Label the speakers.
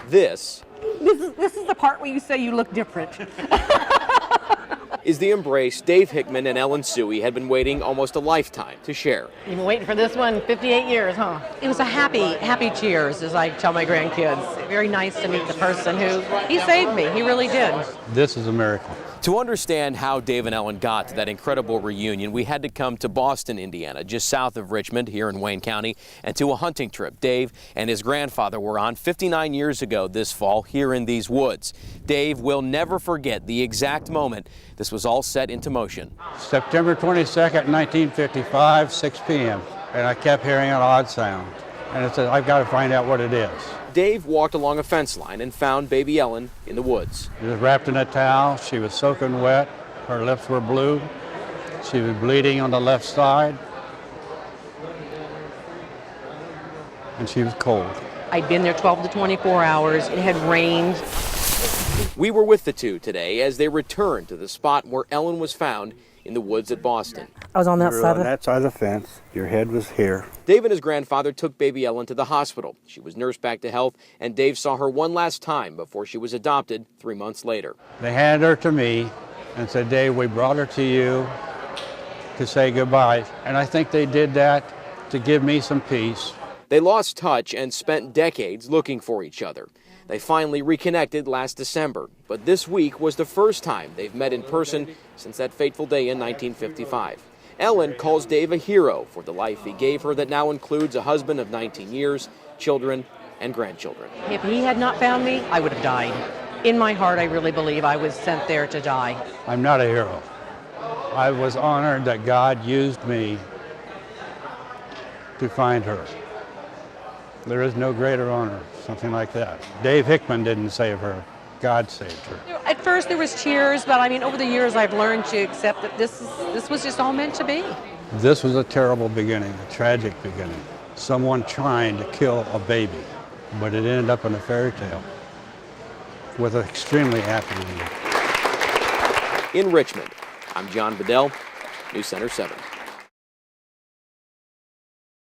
Speaker 1: This
Speaker 2: is the part where you say you look different.
Speaker 1: is the embrace Dave Hickman and Ellen Suey had been waiting almost a lifetime to share.
Speaker 3: You've been waiting for this one 58 years, huh? It was a happy cheers, as I tell my grandkids. Very nice to meet the person who, he saved me, he really did.
Speaker 4: This is a miracle.
Speaker 1: To understand how Dave and Ellen got to that incredible reunion, we had to come to Boston, Indiana, just south of Richmond here in Wayne County, and to a hunting trip Dave and his grandfather were on 59 years ago this fall here in these woods. Dave will never forget the exact moment this was all set into motion.
Speaker 4: September 22nd, 1955, 6 p.m. And I kept hearing an odd sound. And I said, I've got to find out what it is.
Speaker 1: Dave walked along a fence line and found baby Ellen in the woods.
Speaker 4: She was wrapped in a towel. She was soaking wet. Her lips were blue. She was bleeding on the left side. And she was cold.
Speaker 3: I'd been there 12 to 24 hours. It had rained.
Speaker 1: We were with the two today as they returned to the spot where Ellen was found in the woods at Boston.
Speaker 2: I was on that side.
Speaker 5: On that side of the fence. Your head was here.
Speaker 1: Dave and his grandfather took baby Ellen to the hospital. She was nursed back to health, and Dave saw her one last time before she was adopted 3 months later.
Speaker 4: They handed her to me and said, Dave, we brought her to you to say goodbye. And I think they did that to give me some peace.
Speaker 1: They lost touch and spent decades looking for each other. They finally reconnected last December, but this week was the first time they've met in person since that fateful day in 1955. Ellen calls Dave a hero for the life he gave her that now includes a husband of 19 years, children, and grandchildren.
Speaker 3: If he had not found me, I would have died. In my heart, I really believe I was sent there to die.
Speaker 4: I'm not a hero. I was honored that God used me to find her. There is no greater honor, something like that. Dave Hickman didn't save her. God saved her.
Speaker 3: At first there was cheers, but I mean, over the years I've learned to accept that this was just all meant to be.
Speaker 4: This was a terrible beginning, a tragic beginning. Someone trying to kill a baby, but it ended up in a fairy tale with an extremely happy ending.
Speaker 1: In Richmond, I'm John Bedell, News Center 7.